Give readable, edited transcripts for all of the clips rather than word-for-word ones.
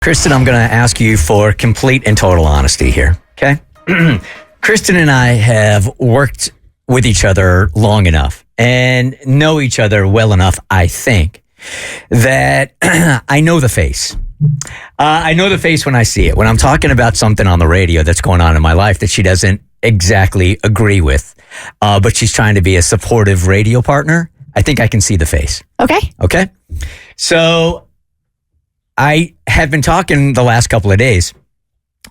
Kristen, I'm going to ask you for complete and total honesty here, okay? Kristen and I have worked with each other long enough and know each other well enough, I think, that I know the face. I know the face when I see it. When I'm talking about something on the radio that's going on in my life that she doesn't exactly agree with, but she's trying to be a supportive radio partner, I think I can see the face. Okay? So I have been talking the last couple of days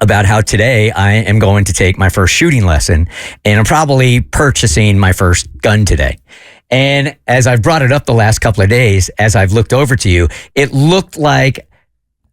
about how today I am going to take my first shooting lesson, and I'm probably purchasing my first gun today. And as I've brought it up the last couple of days, as I've looked over to you, it looked like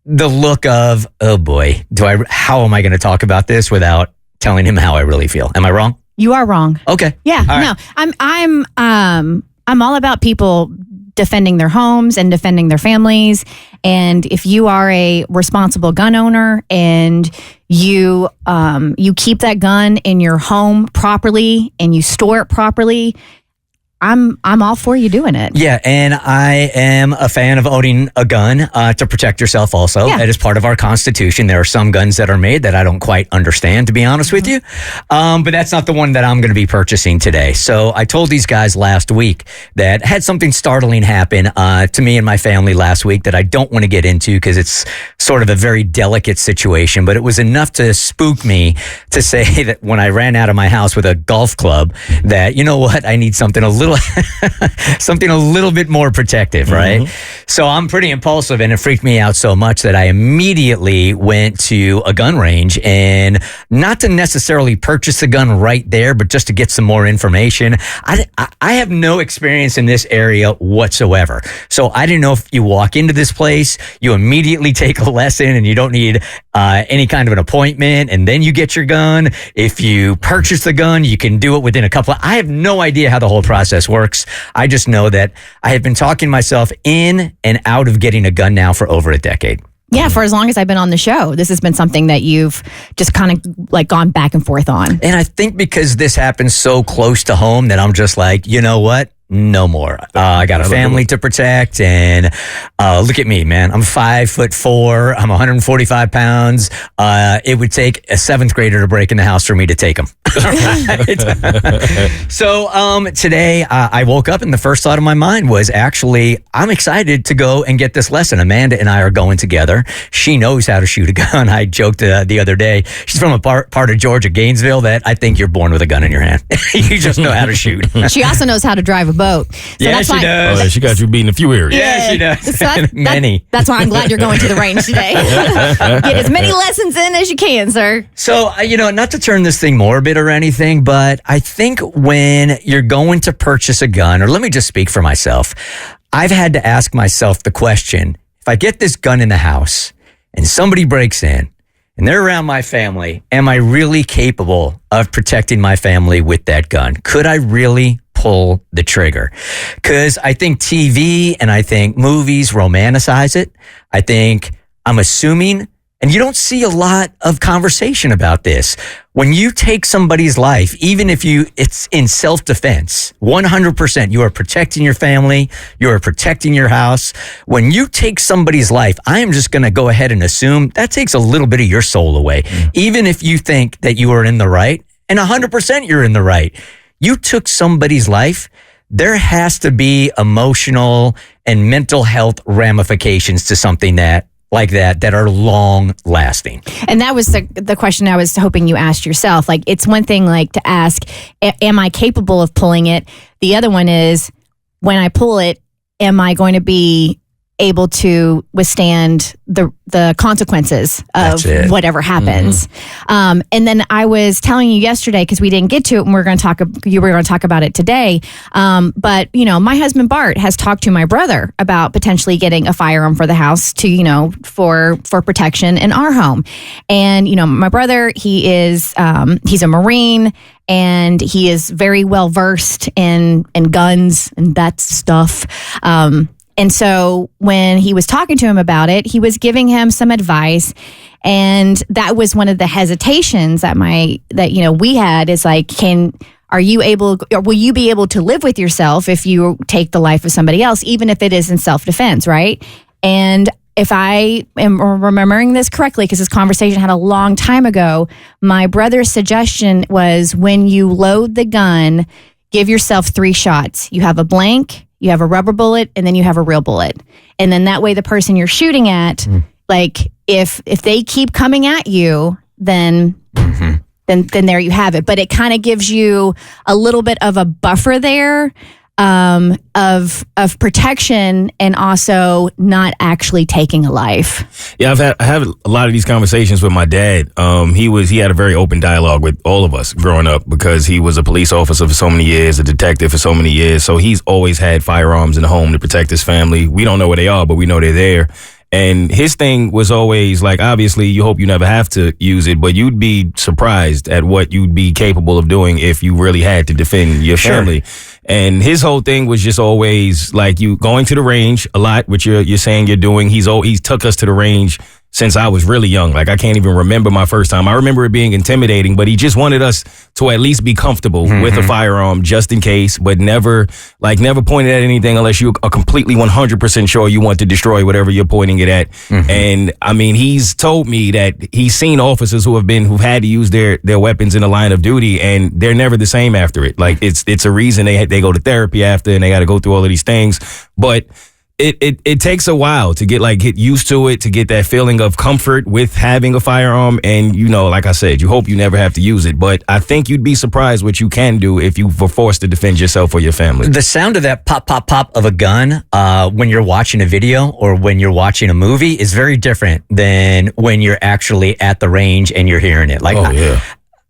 the look of, oh boy, how am I going to talk about this without telling him how I really feel? Am I wrong? You are wrong. Okay. Yeah. All right. No, I'm all about people defending their homes and defending their families. And if you are a responsible gun owner and you keep that gun in your home properly and you store it properly, I'm all for you doing it. Yeah, and I am a fan of owning a gun to protect yourself also. Yeah. That is part of our Constitution. There are some guns that are made that I don't quite understand, to be honest with you. But that's not the one that I'm going to be purchasing today. So I told these guys last week that had something startling happen to me and my family last week that I don't want to get into because it's sort of a very delicate situation. But it was enough to spook me to say that when I ran out of my house with a golf club that, you know what, I need something a little bit more protective, right? So I'm pretty impulsive, and it freaked me out so much that I immediately went to a gun range, and not to necessarily purchase a gun right there, but just to get some more information. I have no experience in this area whatsoever. So I didn't know if you walk into this place, you immediately take a lesson and you don't need any kind of an appointment, and then you get your gun. If you purchase the gun, you can do it within a couple I have no idea how the whole process works. I just know that I have been talking myself in and out of getting a gun now for over a decade. Yeah, for as long as I've been on the show, this has been something that you've just kind of like gone back and forth on. And I think because this happens so close to home that I'm just like, you know what? No more. I got a family to protect, and look at me, man. I'm 5'4". I'm 145 pounds. It would take a 7th grader to break in the house for me to take them. So today I woke up and the first thought of my mind was actually, I'm excited to go and get this lesson. Amanda and I are going together. She knows how to shoot a gun. I joked the other day. She's from a part of Georgia, Gainesville, that I think you're born with a gun in your hand. You just know how to shoot. She also knows how to drive a boat. So yeah, she does. Oh, yeah, she got you beat in a few areas. Yeah, she does. So Many. That's why I'm glad you're going to the range today. Get as many lessons in as you can, sir. So, not to turn this thing morbid or anything, but I think when you're going to purchase a gun, or let me just speak for myself, I've had to ask myself the question, if I get this gun in the house and somebody breaks in and they're around my family, am I really capable of protecting my family with that gun? Could I really pull the trigger? Because I think TV and I think movies romanticize it. I'm assuming, and you don't see a lot of conversation about this. When you take somebody's life, even if it's in self-defense, 100%, you are protecting your family, you are protecting your house. When you take somebody's life, I am just going to go ahead and assume that takes a little bit of your soul away. Even if you think that you are in the right, and 100% you're in the right. You took somebody's life, there has to be emotional and mental health ramifications to something like that are long lasting. And that was the question I was hoping you asked yourself. Like, it's one thing like to ask, am I capable of pulling it? The other one is, when I pull it, am I going to be able to withstand the consequences of whatever happens. And then I was telling you yesterday, because we didn't get to it, and you were going to talk about it today. But my husband Bert has talked to my brother about potentially getting a firearm for the house to for protection in our home. And my brother, he's a Marine, and he is very well versed in guns and that stuff. And so when he was talking to him about it, he was giving him some advice. And that was one of the hesitations that we had, is like, will you be able to live with yourself if you take the life of somebody else, even if it is in self-defense, right? And if I am remembering this correctly, because this conversation had a long time ago, my brother's suggestion was when you load the gun, give yourself 3 shots. You have a blank, you have a rubber bullet, and then you have a real bullet. And then that way the person you're shooting at, like if they keep coming at you, then there you have it. But it kind of gives you a little bit of a buffer there of protection and also not actually taking a life. Yeah, I have a lot of these conversations with my dad. He had a very open dialogue with all of us growing up because he was a police officer for so many years, a detective for so many years. So he's always had firearms in the home to protect his family. We don't know where they are, but we know they're there. And his thing was always like, obviously, you hope you never have to use it, but you'd be surprised at what you'd be capable of doing if you really had to defend your family. And his whole thing was just always like you going to the range a lot, which you're saying you're doing. He took us to the range since I was really young. Like, I can't even remember my first time. I remember it being intimidating, but he just wanted us to at least be comfortable with a firearm just in case, but never pointed at anything unless you are completely 100% sure you want to destroy whatever you're pointing it at. And I mean, he's told me that he's seen officers who've had to use their weapons in the line of duty, and they're never the same after it. Like, it's a reason they go to therapy after, and they got to go through all of these things. But it takes a while to get used to it, to get that feeling of comfort with having a firearm. And, like I said, you hope you never have to use it. But I think you'd be surprised what you can do if you were forced to defend yourself or your family. The sound of that pop, pop, pop of a gun when you're watching a video or when you're watching a movie is very different than when you're actually at the range and you're hearing it. Like,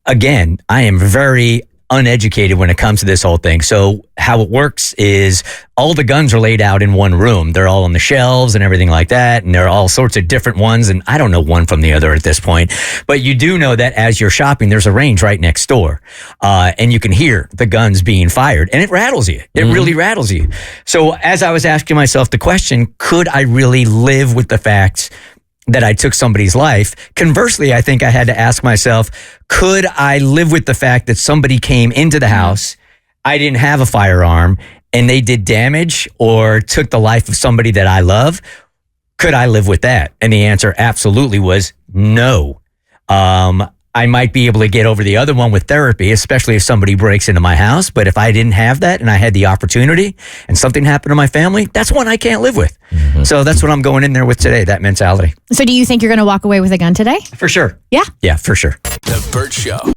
again, I am very uneducated when it comes to this whole thing. So how it works is all the guns are laid out in one room. They're all on the shelves and everything like that. And there are all sorts of different ones. And I don't know one from the other at this point. But you do know that as you're shopping, there's a range right next door. And you can hear the guns being fired. And it rattles you. It really rattles you. So as I was asking myself the question, could I really live with the fact that I took somebody's life? Conversely, I think I had to ask myself, could I live with the fact that somebody came into the house, I didn't have a firearm, and they did damage or took the life of somebody that I love? Could I live with that? And the answer absolutely was no. I might be able to get over the other one with therapy, especially if somebody breaks into my house. But if I didn't have that and I had the opportunity and something happened to my family, that's one I can't live with. So that's what I'm going in there with today, that mentality. So do you think you're going to walk away with a gun today? For sure. Yeah? Yeah, for sure. The Bert Show.